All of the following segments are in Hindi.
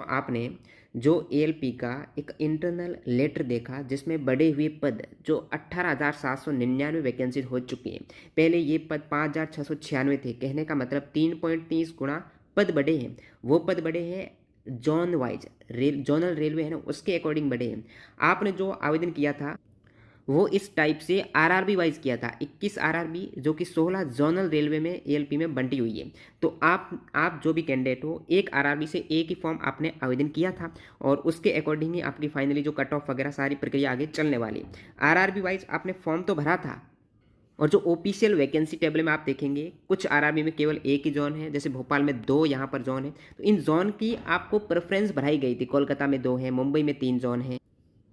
आपने जो एएलपी का एक इंटरनल लेटर देखा जिसमें बढ़े हुए पद जो 18,799 वैकेंसी हो चुकी हैं। पहले ये पद 5,696 थे, कहने का मतलब 3.30 गुना पद बढ़े हैं। वो पद बढ़े हैं जोन वाइज, जोनल रेलवे है ना, उसके अकॉर्डिंग बढ़े हैं। आपने जो आवेदन किया था वो इस टाइप से आरआरबी वाइज किया था, 21 आरआरबी जो कि 16 जोनल रेलवे में एएलपी में बंटी हुई है। तो आप जो भी कैंडिडेट हो, एक आरआरबी से एक ही फॉर्म आपने आवेदन किया था और उसके अकॉर्डिंग ही आपकी फाइनली जो कट ऑफ वगैरह सारी प्रक्रिया आगे चलने वाली। आरआरबी वाइज आपने फॉर्म तो भरा था और जो ऑफिशियल वैकेंसी टेबल में आप देखेंगे कुछ आरआरबी में केवल एक ही जोन है, जैसे भोपाल में 2 यहाँ पर जोन है। तो इन जोन की आपको प्रेफरेंस बढ़ाई गई थी। कोलकाता में 2 है, मुंबई में 3 जोन है।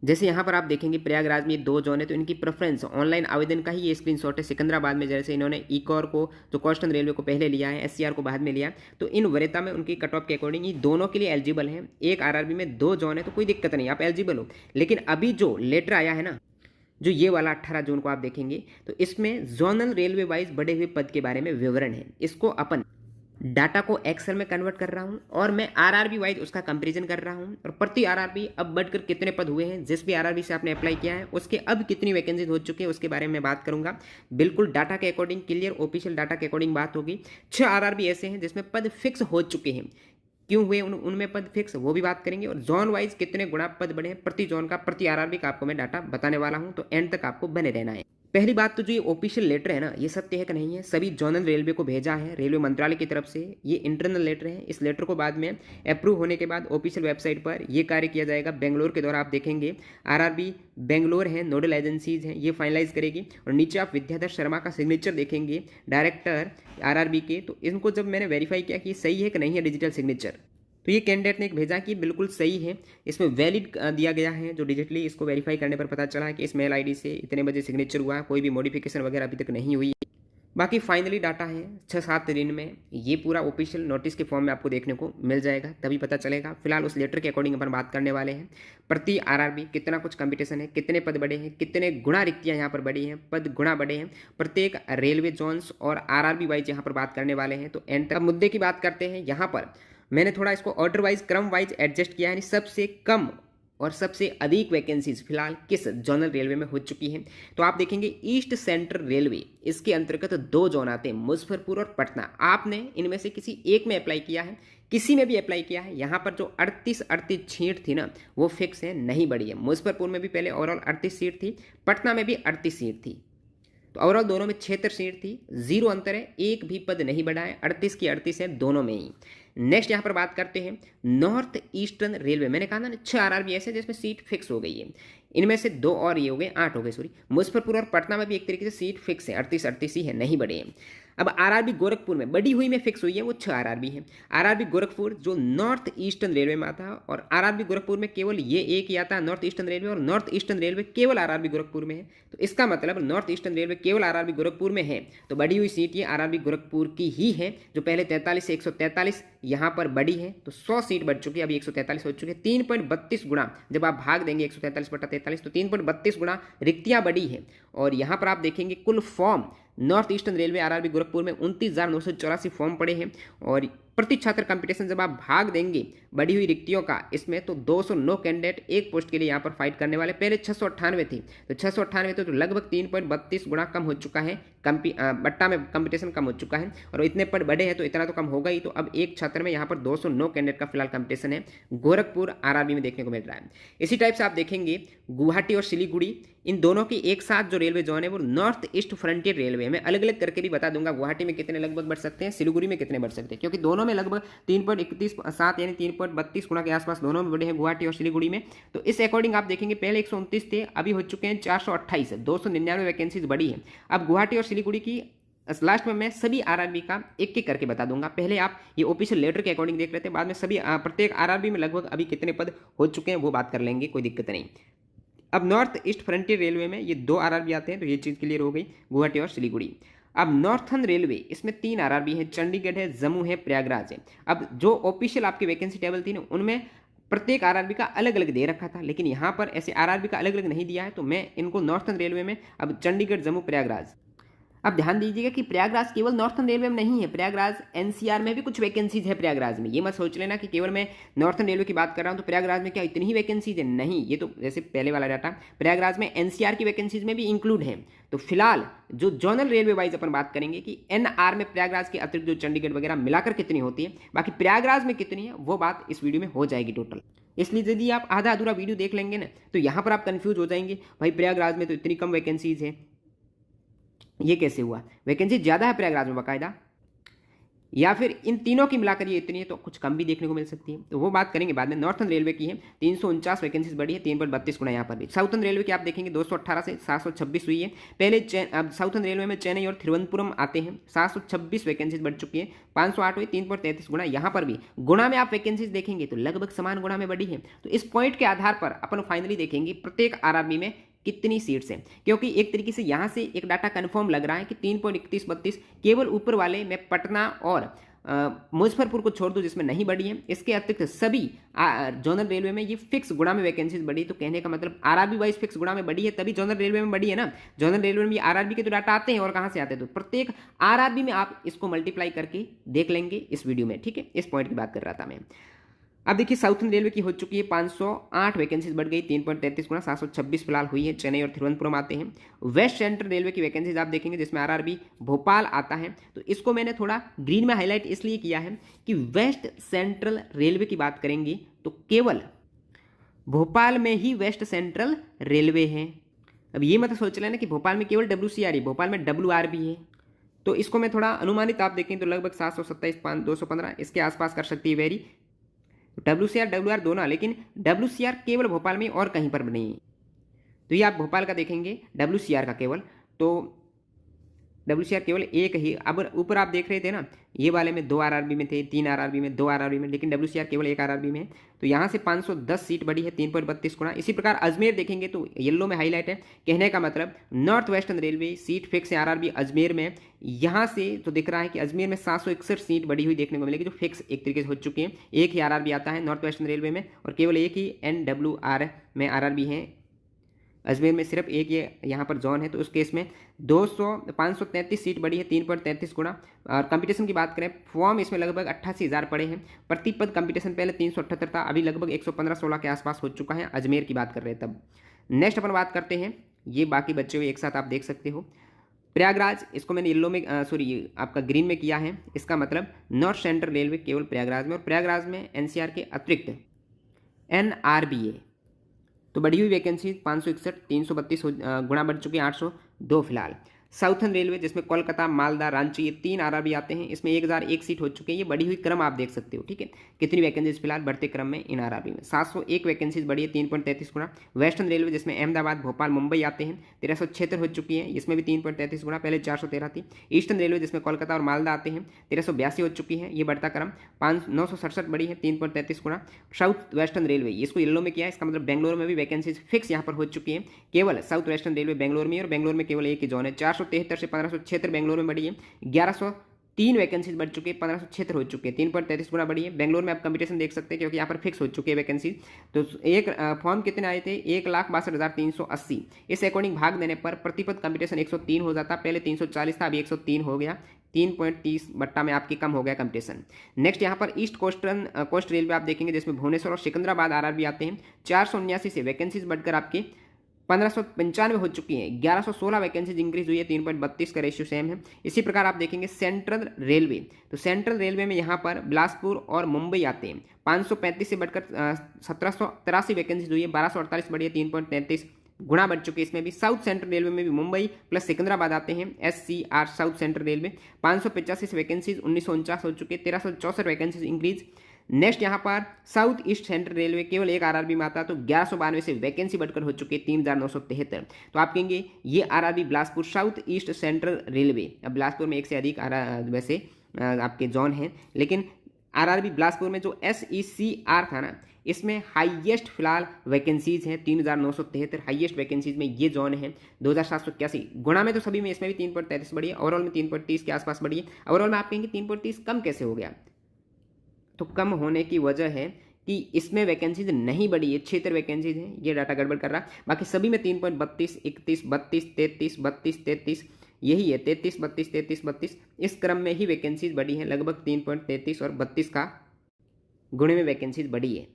जैसे यहाँ पर आप देखेंगे प्रयागराज में 2 जोन है, तो इनकी प्रेफरेंस ऑनलाइन आवेदन का ही ये स्क्रीनशॉट है। सिकंदराबाद में जैसे इन्होंने इकोर को जो कोस्टर्न रेलवे को पहले लिया है, एससीआर को बाद में लिया, तो इन वरीयता में उनकी कट ऑफ के अकॉर्डिंग ये दोनों के लिए एलिजिबल हैं। एक आरआरबी में 2 जोन है तो कोई दिक्कत नहीं, आप एलिजिबल हो। लेकिन अभी जो लेटर आया है ना, जो ये वाला 18 जून को आप देखेंगे, तो इसमें जोनल रेलवे वाइज बढ़े हुए पद के बारे में विवरण है। इसको अपन डाटा को एक्सेल में कन्वर्ट कर रहा हूं और मैं आरआरबी वाइज उसका कंपैरिजन कर रहा हूं और प्रति आरआरबी अब बढ़कर कितने पद हुए हैं, जिस भी आरआरबी से आपने अप्लाई किया है उसके अब कितनी वैकेंसी हो चुकी है उसके बारे में बात करूंगा। बिल्कुल डाटा के अकॉर्डिंग, क्लियर ऑफिशियल डाटा के अकॉर्डिंग बात होगी। 6 आरआरबी ऐसे हैं जिसमें पद फिक्स हो चुके हैं। क्यों हुए उनमें पद फिक्स, वो भी बात करेंगे। और जोन वाइज कितने गुना पद बढ़े हैं प्रति जोन का, प्रति आरआरबी का आपको मैं डाटा बताने वाला हूं, तो एंड तक आपको बने रहना है। पहली बात तो जो ये ऑफिशियल लेटर है ना, ये सत्य है कि नहीं है, सभी जोनल रेलवे को भेजा है रेलवे मंत्रालय की तरफ से। ये इंटरनल लेटर है। इस लेटर को बाद में अप्रूव होने के बाद ऑफिशियल वेबसाइट पर ये कार्य किया जाएगा। बेंगलोर के द्वारा आप देखेंगे आरआरबी बेंगलोर है, नोडल एजेंसीज हैं, ये फाइनलाइज करेगी। और नीचे आप विद्याधर शर्मा का सिग्नेचर देखेंगे, डायरेक्टर आरआरबी के। तो इनको जब मैंने वेरीफाई किया कि सही है कि नहीं है डिजिटल सिग्नेचर, तो ये कैंडिडेट ने एक भेजा कि बिल्कुल सही है, इसमें वैलिड दिया गया है। जो डिजिटली इसको वेरीफाई करने पर पता चला है कि इस मेल आईडी से इतने बजे सिग्नेचर हुआ, कोई भी मॉडिफिकेशन वगैरह अभी तक नहीं हुई। बाकी फाइनली डाटा है 6-7 दिन में ये पूरा ऑफिशियल नोटिस के फॉर्म में आपको देखने को मिल जाएगा, तभी पता चलेगा। फिलहाल उस लेटर के अकॉर्डिंग अपन बात करने वाले हैं। प्रति आरआरबी कितना कुछ कंपटीशन है, कितने पद बढ़े हैं, कितने गुना रिक्तियां यहाँ पर बढ़ी हैं, पद गुना बढ़े हैं प्रत्येक रेलवे जोन्स और आरआरबी वाइज यहाँ पर बात करने वाले हैं। तो एंड तक मुद्दे की बात करते हैं। यहाँ पर मैंने थोड़ा इसको ऑर्डर वाइज, क्रम वाइज एडजस्ट किया है, सबसे कम और सबसे अधिक वैकेंसीज फिलहाल किस जोनल रेलवे में हो चुकी हैं। तो आप देखेंगे ईस्ट सेंट्रल रेलवे, इसके अंतर्गत 2 जोन आते हैं, मुजफ्फरपुर और पटना। आपने इनमें से किसी एक में अप्लाई किया है, किसी में भी अप्लाई किया है। यहाँ पर जो 38 सीट थी ना, वो फिक्स है, नहीं बढ़ी है। मुजफ्फरपुर में भी पहले ओवरऑल 38 सीट थी, पटना में भी 38 सीट थी, तो ओवरऑल दोनों में 76 सीट थी। 0 अंतर है, एक भी पद नहीं बढ़ा है, 38 की 38 है दोनों में ही। नेक्स्ट यहाँ पर बात करते हैं नॉर्थ ईस्टर्न रेलवे। मैंने कहा ना 6 आरआरबी ऐसे जिसमें सीट फिक्स हो गई है, इनमें से 2 और ये हो गए, 8 हो गए सॉरी। मुजफ्फरपुर और पटना में भी एक तरीके से सीट फिक्स है, 38 ही है, नहीं बढ़े हैं। अब आरआरबी गोरखपुर में बढ़ी हुई में फिक्स हुई है, वो 6 आरआरबी है। आरआरबी गोरखपुर जो नॉर्थ ईस्टर्न रेलवे में आता है, और आरआरबी गोरखपुर में केवल ये एक ही आता है नॉर्थ ईस्टर्न रेलवे, और नॉर्थ ईस्टर्न रेलवे केवल आरआरबी गोरखपुर में है। तो इसका मतलब नॉर्थ ईस्टर्न रेलवे केवल आरआरबी गोरखपुर में है, तो बढ़ी हुई सीट ये आरआरबी गोरखपुर की ही है, जो पहले 43 से 143 यहाँ पर बढ़ी है। तो 100 सीट बढ़ चुकी है, अभी 143 हो चुकी है। 3.32 गुना जब आप भाग देंगे 143/43, तो 3.32 गुना रिक्तियां बढ़ी है। और यहाँ पर आप देखेंगे कुल form north eastern railway RRB Gorakhpur में 29,984 फॉर्म पड़े हैं। और प्रति छात्र कंपटीशन जब आप भाग देंगे बढ़ी हुई रिक्तियों का इसमें, तो 209 कैंडिडेट एक पोस्ट के लिए यहाँ पर फाइट करने वाले। पहले 698 थी, तो 698 तो लगभग 3.32 गुना कम हो चुका है। बट्टा में कंपटीशन कम हो चुका है, और इतने पद बढ़े हैं तो इतना तो कम होगा ही। तो अब एक छात्र में यहाँ पर 209 कैंडिडेट का फिलहाल कंपटीशन है, गोरखपुर आरआरबी में देखने को मिल रहा है। इसी टाइप से आप देखेंगे गुवाहाटी और सिलीगुड़ी, इन दोनों की एक साथ जो रेलवे जोन है वो नॉर्थ ईस्ट फ्रंटियर रेलवे। मैं अलग अलग करके भी बता दूंगा गुवाहाटी में कितने लगभग बढ़ सकते हैं, सिलीगुड़ी में कितने बढ़ सकते हैं, क्योंकि दोनों में लगभग 3.31 यानी 3.32 गुना के आसपास दोनों में बढ़े हैं गुवाहाटी और सिलीगुड़ी में। तो इस अकॉर्डिंग आप देखेंगे पहले 129 थे, अभी हो चुके हैं 428, 299 वैकेंसीज बढ़ी है। अब गुवाहाटी और सिलीगुड़ी की लास्ट में मैं सभी आरआरबी का एक एक करके बता दूंगा। पहले आप ये ऑफिशियल लेटर के अकॉर्डिंग देख लेते हैं, बाद में सभी प्रत्येक आरआरबी में लगभग अभी कितने पद हो चुके हैं वो बात कर लेंगे, कोई दिक्कत नहीं। अब नॉर्थ ईस्ट फ्रंटियर रेलवे में ये 2 आरआरबी आते हैं, तो ये चीज़ क्लियर हो गई, गुवाहाटी और सिलीगुड़ी। अब नॉर्थर्न रेलवे, इसमें 3 आरआरबी है, चंडीगढ़ है, जम्मू है, प्रयागराज है। अब जो ऑफिशियल आपकी वैकेंसी टेबल थी ना, उनमें प्रत्येक आरआरबी का अलग अलग दे रखा था, लेकिन यहाँ पर ऐसे आरआरबी का अलग अलग नहीं दिया है, तो मैं इनको नॉर्थर्न रेलवे में अब चंडीगढ़, जम्मू, प्रयागराज। अब ध्यान दीजिएगा कि प्रयागराज केवल नॉर्थन रेलवे में नहीं है, प्रयागराज एनसीआर में भी कुछ वैकेंसीज है प्रयागराज में। ये मत सोच लेना कि केवल मैं नॉर्थन रेलवे की बात कर रहा हूँ तो प्रयागराज में क्या इतनी ही वैकेंसीज है, नहीं। ये तो जैसे पहले वाला डाटा प्रयागराज में एनसीआर की वैकेंसीज में भी इंक्लूड है। तो फिलहाल जो जोनल रेलवे वाइज अपन बात करेंगे कि एनआर में प्रयागराज के अतिरिक्त जो चंडीगढ़ वगैरह मिलाकर कितनी होती है, बाकी प्रयागराज में कितनी है वो बात इस वीडियो में हो जाएगी टोटल। इसलिए यदि आप आधा अधूरा वीडियो देख लेंगे ना तो यहाँ पर आप कंफ्यूज हो जाएंगे, भाई प्रयागराज में तो इतनी कम वैकेंसीज है, ये कैसे हुआ, वैकेंसी ज़्यादा है प्रयागराज में बाकायदा, या फिर इन तीनों की मिलाकर ये इतनी है, तो कुछ कम भी देखने को मिल सकती है। तो वो बात करेंगे बाद में। नॉर्थन रेलवे की है 349 वैकेंसीज बढ़ी है, 3.32 गुना यहाँ पर भी। साउथर्न रेलवे की आप देखेंगे 218 से 726 हुई है। पहले अब साउथर्न रेलवे में चेन्नई और थिरुवनंतपुरम आते हैं, 726 वैकेंसीज बढ़ चुकी है, 508 हुई, 3.33 गुना। यहाँ पर भी गुना में आप वैकेंसीज देखेंगे तो लगभग समान गुना में बढ़ी है। तो इस पॉइंट के आधार पर अपन फाइनली देखेंगे प्रत्येक आरआरबी में कितनी सीट्स हैं, क्योंकि एक तरीके से यहाँ से एक डाटा कंफर्म लग रहा है कि 3.3132 केवल ऊपर वाले में पटना और मुजफ्फरपुर को छोड़ दो जिसमें नहीं बढ़ी है, इसके अतिरिक्त सभी जोनल रेलवे में ये फिक्स गुणा में वैकेंसीज बढ़ी। तो कहने का मतलब आरआरबी वाइज फिक्स गुणा में बढ़ी है, तभी जोनल रेलवे में बढ़ी है ना। जोनल रेलवे में आरआरबी के तो डाटा आते हैं, और कहाँ से आते हैं, तो प्रत्येक आरआरबी में आप इसको मल्टीप्लाई करके देख लेंगे इस वीडियो में, ठीक है। इस पॉइंट की बात कर रहा था मैं। अब देखिए साउथर्न रेलवे की हो चुकी है 508 वैकेंसीज बढ़ गई, 3.33 गुना, 726 फिलहाल हुई है। चेन्नई और थिरुवनंतपुरम आते हैं। वेस्ट सेंट्रल रेलवे की वैकेंसीज आप देखेंगे जिसमें आरआरबी भोपाल आता है, तो इसको मैंने थोड़ा ग्रीन में हाईलाइट इसलिए किया है कि वेस्ट सेंट्रल रेलवे की बात करेंगे तो केवल भोपाल में ही वेस्ट सेंट्रल रेलवे है। अब ये मत सोच लेना कि भोपाल में केवल WCR है, भोपाल में WR भी है। तो इसको मैं थोड़ा अनुमानित आप देखें तो लगभग 727, 215 इसके आसपास कर सकती है वेरी, WCR WR दोनों, लेकिन WCR केवल भोपाल में और कहीं पर नहीं है। तो ये आप भोपाल का देखेंगे WCR का केवल, तो WCR केवल एक ही। अब ऊपर आप देख रहे थे ना, ये वाले में 2 आरआरबी में थे, 3 आरआरबी में, 2 आरआरबी में, लेकिन WCR केवल 1 आरआरबी में है। तो यहाँ से 510 सीट बढ़ी है, 3.32 गुना। इसी प्रकार अजमेर देखेंगे तो येलो में हाईलाइट है, कहने का मतलब north western railway seat fix है आरआरबी अजमेर में। यहाँ से तो दिख रहा है कि अजमेर में 761 सीट बढ़ी हुई देखने को मिलेगी, जो फिक्स एक तरीके से हो चुकी है। एक ही आरआरबी आता है नॉर्थ वेस्टर्न रेलवे में, और केवल एक ही NWR में आरआरबी है। अजमेर में सिर्फ एक ये यहाँ पर जोन है, तो उस केस में 533 सीट बढ़ी है, 3.33 गुना। और कंपटीशन की बात करें, फॉर्म इसमें लगभग 88,000 पड़े हैं प्रति पद। कंपटीशन पहले 378 था, अभी लगभग 115-16 के आसपास हो चुका है। अजमेर की बात कर रहे हैं तब। नेक्स्ट अपन बात करते हैं, ये बाकी बच्चे हुए एक साथ आप देख सकते हो। प्रयागराज, इसको मैंने येलो में आपका ग्रीन में किया है, इसका मतलब नॉर्थ सेंट्रल रेलवे केवल प्रयागराज में, और प्रयागराज में NCR के अतिरिक्त NRBA तो बढ़ी हुई वैकेंसी 561, 332 गुना बढ़ चुकी है, 802 फिलहाल। साउथर्न रेलवे जिसमें कोलकाता, मालदा, रांची ये 3 आरआरबी आते हैं, इसमें 1001 सीट हो चुकी है। ये बढ़ी हुई क्रम आप देख सकते हो, ठीक है, कितनी वैकेंसीज फिलहाल बढ़ते क्रम में इन आरआरबी में। 701 वैकेंसीज बढ़ी है, 3.33 गुना। वेस्टर्न रेलवे जिसमें अहमदाबाद, भोपाल, मुंबई आते हैं, 1376 हो चुकी है, इसमें भी 3.33 गुना, पहले 413 थी। ईस्टर्न रेलवे जिसमें कोलकाता और मालदा आते हैं, 1382 हो चुकी है, ये बढ़ता क्रम। 967 बढ़ी है, 3.33 गुना। साउथ वेस्टर्न रेलवे, इसको येलो में किया है, इसका मतलब बेंगलोर में भी वैकेंसीज फिक्स यहाँ पर हो चुकी है, केवल साउथ वेस्टर्न रेलवे बेंगलोर में, और बेंगलोर में केवल एक ही जोन है। 473 से 1576 बेंगलोर में बढ़ी है, 1103 वैकेंसीज बढ़ चुकी है, 1576 हो चुके हैं, 3.33 गुना बढ़ी है। बेंगलोर में आप कंपटीशन देख सकते हैं क्योंकि यहाँ पर फिक्स हो चुकी है वैकेंसी। तो एक फॉर्म कितने आए थे, 1,62,380। इस अकॉर्डिंग भाग देने पर प्रतिपद कंपटीशन 103 हो जाता, पहले 340 था, अभी 103 हो गया, 3.30 बट्टा में आपकी कम हो गया कंपटीशन। नेक्स्ट यहाँ पर ईस्ट कोस्ट रेलवे आप देखेंगे जिसमें भुवनेश्वर और सिकंदराबाद आरआरबी आते हैं, 479 से वैकेंसीज बढ़कर आपके 1595 हो चुकी है, 1116 वैकेंसीज इंक्रीज हुई है, 3.32 का रेशियो सेम है। इसी प्रकार आप देखेंगे सेंट्रल रेलवे, तो सेंट्रल रेलवे में यहाँ पर बिलासपुर और मुंबई आते हैं, 535 से बढ़कर 1783 वैकेंसीज हुई है, 1248 बढ़ी है, 3.33 गुना बढ़ चुके हैं। इसमें भी साउथ सेंट्रल रेलवे में भी मुंबई प्लस सिकंदराबाद आते हैं, SCR south central railway, 585 vacancies 1949 हो चुके, 1364 वैकेंसीज इंक्रीज। नेक्स्ट यहाँ पर साउथ ईस्ट सेंट्रल रेलवे केवल एक आरआरबी में आता, तो 1192 से वैकेंसी बढ़कर हो चुकी है 3,973। तो आप कहेंगे ये RRB Bilaspur south east central railway. अब बिलासपुर में एक से अधिक वैसे आपके जोन हैं, लेकिन आरआरबी बिलासपुर में जो SECR था ना, इसमें हाईएस्ट फिलहाल वैकेंसीज हैं 3,973, हाईएस्ट वैकेंसीज में ये जोन है। 2,781 गुणा में तो सभी में, इसमें भी 3.33 बढ़ी है, ओवरऑल में 3.30 के आसपास बढ़ी है। ओवरऑल में आप कहेंगे 3.30 कम कैसे हो गया, तो कम होने की वजह है कि इसमें वैकेंसीज नहीं बढ़ी है, 76 वैकेंसीज हैं, ये डाटा गड़बड़ कर रहा है। बाकी सभी में 3.32, 31, 32, 33, 32, 33 यही है 33 32 33 32, इस क्रम में ही वैकेंसीज बढ़ी हैं, लगभग 3.33 और 32 का गुणे में वैकेंसीज बढ़ी है।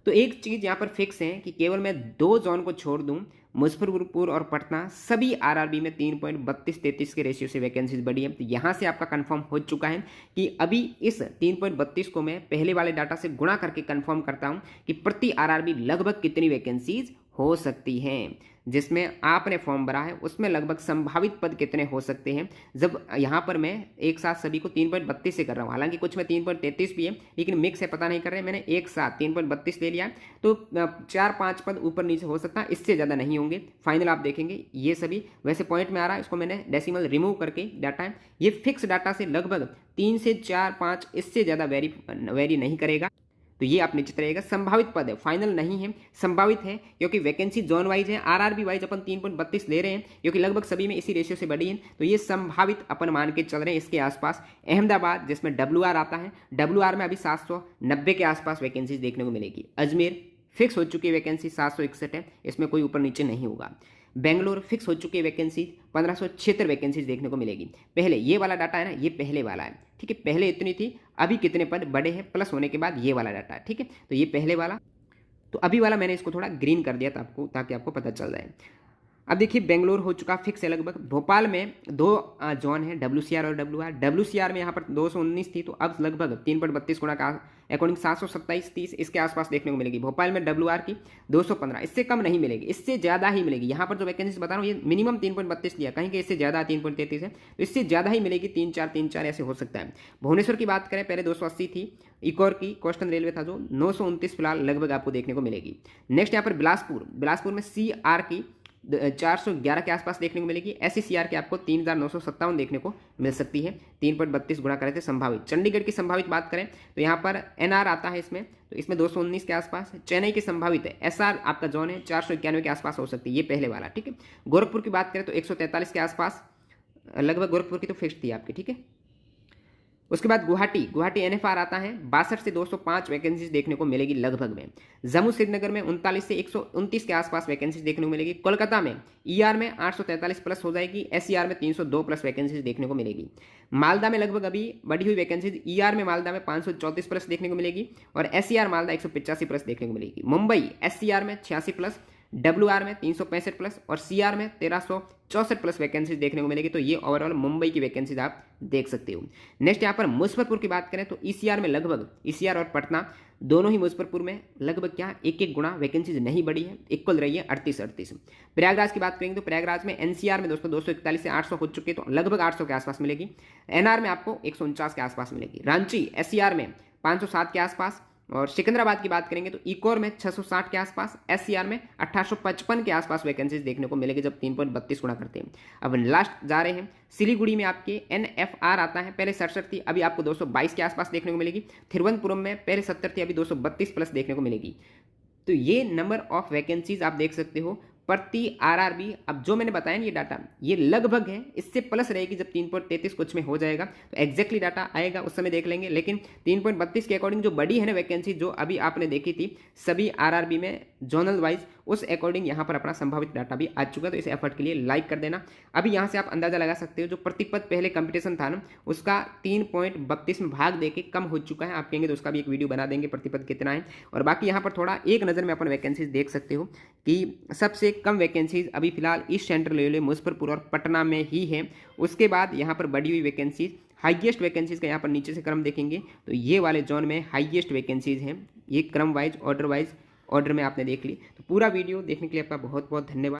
तो एक चीज़ यहाँ पर फिक्स है कि केवल मैं 2 जोन को छोड़ दूँ, मुजफ्फरपुर और पटना, सभी आरआरबी में 3.32-33 के रेशियो से वैकेंसीज बढ़ी है। तो यहाँ से आपका कंफर्म हो चुका है कि अभी इस 3.32 को मैं पहले वाले डाटा से गुणा करके कंफर्म करता हूँ कि प्रति आरआरबी लगभग कितनी वैकेंसीज हो सकती हैं। जिसमें आपने फॉर्म भरा है उसमें लगभग संभावित पद कितने हो सकते हैं। जब यहाँ पर मैं एक साथ सभी को 3.32 से कर रहा हूँ, हालांकि कुछ में 3.33 भी है लेकिन मिक्स है, पता नहीं कर रहे हैं, मैंने एक साथ 3.32 ले लिया है। तो 4-5 पद ऊपर नीचे हो सकता है, इससे ज़्यादा नहीं होंगे। फाइनल आप देखेंगे ये सभी वैसे पॉइंट में आ रहा है, इसको मैंने डेसिमल रिमूव करके डाटा है, ये फिक्स डाटा से लगभग 3 से 4-5, इससे ज़्यादा वेरी नहीं करेगा। तो ये आप निश्चित रहेगा। संभावित पद है, फाइनल नहीं है, संभावित है, क्योंकि वैकेंसी जोन वाइज है। आरआरबी वाइज अपन 3.32 ले रहे हैं क्योंकि लगभग सभी में इसी रेशियो से बढ़ी है। तो ये संभावित अपन मान के चल रहे हैं इसके आसपास। अहमदाबाद जिसमें WR आता है, WR में अभी 790 के आसपास वैकेंसीज देखने को मिलेगी। अजमेर फिक्स हो चुकी है वैकेंसी 761 है, इसमें कोई ऊपर नीचे नहीं होगा। बेंगलोर फिक्स हो चुकी है वैकेंसी 1576 वैकेंसीज देखने को मिलेगी। पहले ये वाला डाटा है ना, ये पहले वाला है, ठीक है, पहले इतनी थी, अभी कितने पद बढ़े हैं प्लस होने के बाद ये वाला डाटा है, ठीक है। तो ये पहले वाला, तो अभी वाला मैंने इसको थोड़ा ग्रीन कर दिया था आपको, ताकि आपको पता चल जाए। अब देखिए बेंगलोर हो चुका फिक्स है लगभग। भोपाल में 2 जोन है, WCR और WR। WCR में यहाँ पर 219 थी, तो अब लगभग 3.32 गुणा का अकॉर्डिंग 727-30 इसके आसपास देखने को मिलेगी। भोपाल में WR की 215, इससे कम नहीं मिलेगी, इससे ज़्यादा ही मिलेगी। यहाँ पर जो वैकेंसी बता रहा हूँ ये मिनिमम 3.32 लिया, कहीं कि इससे ज़्यादा 3.33 है, तो इससे ज़्यादा ही मिलेगी, 3-4 ऐसे हो सकता है। भुवनेश्वर की बात करें, पहले 280 थी। इकोर की कोस्टर्न रेलवे था जो 929 फिलहाल लगभग आपको देखने को मिलेगी। नेक्स्ट यहाँ पर बिलासपुर में CR की 411 के आसपास देखने को मिलेगी। SCCR के आपको 3957 देखने को मिल सकती है। 3.32 गुणा करें थे संभावित। चंडीगढ़ की संभावित बात करें तो यहाँ पर NR आता है इसमें, तो इसमें 219 के आसपास। चेन्नई की संभावित है, SR आपका जोन है, 491 के आसपास हो सकती है, ये पहले वाला, ठीक है। गोरखपुर की बात करें तो 143 के आसपास लगभग गोरखपुर की तो फिक्स थी आपकी, ठीक है। उसके बाद गुवाहाटी NFR आता है, 62 से 205 वैकेंसीज देखने को मिलेगी लगभग में। जम्मू श्रीनगर में 39 से 129 के आसपास वैकेंसीज देखने को मिलेगी। कोलकाता में ER में 843 प्लस हो जाएगी, SCR में 302 प्लस वैकेंसीज देखने को मिलेगी। मालदा में लगभग अभी बढ़ी हुई वैकेंसीज, ER में मालदा में 534 प्लस देखने को मिलेगी और SCR मालदा 185 प्लस देखने को मिलेगी। मुंबई SCR में 86 प्लस, WR में 365 प्लस और CR में 1364 प्लस वैकेंसीज देखने को मिलेगी। तो ये ओवरऑल मुंबई की वैकेंसीज आप देख सकते हो। नेक्स्ट यहाँ पर मुजफ्फरपुर की बात करें तो ECR में लगभग, ECR और पटना दोनों ही मुजफ्फरपुर में लगभग क्या 1-1 गुणा वैकेंसीज नहीं बढ़ी है, इक्वल रही है 38-38। प्रयागराज की बात करेंगे तो प्रयागराज में NCR में दोस्तों 241 से 800 हो चुके, तो लगभग 800 के आसपास मिलेगी। NR में आपको 149 के आसपास मिलेगी। रांची SCR में 507 के आसपास और सिकंदराबाद की बात करेंगे तो इकोर में 660 के आसपास, SCR में 1855 के आसपास वैकेंसीज देखने को मिलेगी जब 3.32 गुणा करते हैं। अब लास्ट जा रहे हैं सिलीगुड़ी में, आपके NFR आता है, पहले 67 थी, अभी आपको 222 के आसपास देखने को मिलेगी। तिरुवनंतपुरम में पहले 70 थी, अभी 232 प्लस देखने को मिलेगी। तो ये नंबर ऑफ वैकेंसीज आप देख सकते हो प्रति आरआरबी। अब जो मैंने बताया ना ये डाटा, ये लगभग है, इससे प्लस रहेगी जब 3.33 कुछ में हो जाएगा तो एग्जैक्टली डाटा आएगा, उस समय देख लेंगे। लेकिन 3.32 के अकॉर्डिंग जो बड़ी है ना वैकेंसी, जो अभी आपने देखी थी सभी आरआरबी में जोनल वाइज, उस अकॉर्डिंग यहाँ पर अपना संभावित डाटा भी आ चुका है। तो इस एफर्ट के लिए लाइक कर देना। अभी यहाँ से आप अंदाजा लगा सकते हो जो प्रतिपद पहले कंपटीशन था ना, उसका 3.32 में भाग देके कम हो चुका है। आप कहेंगे तो उसका भी एक वीडियो बना देंगे प्रतिपद कितना है। और बाकी यहाँ पर थोड़ा एक नज़र में अपन वैकेंसीज देख सकते हो कि सबसे कम वैकेंसीज अभी फिलहाल ईस्ट सेंट्रल रेलवे मुजफ्फरपुर और पटना में ही है। उसके बाद यहाँ पर बढ़ी हुई वैकेंसीज, हाईएस्ट वैकेंसीज का यहाँ पर नीचे से क्रम देखेंगे तो ये वाले जोन में हाईएस्ट वैकेंसीज हैं। ये क्रम वाइज ऑर्डर में आपने देख ली। तो पूरा वीडियो देखने के लिए आपका बहुत बहुत धन्यवाद।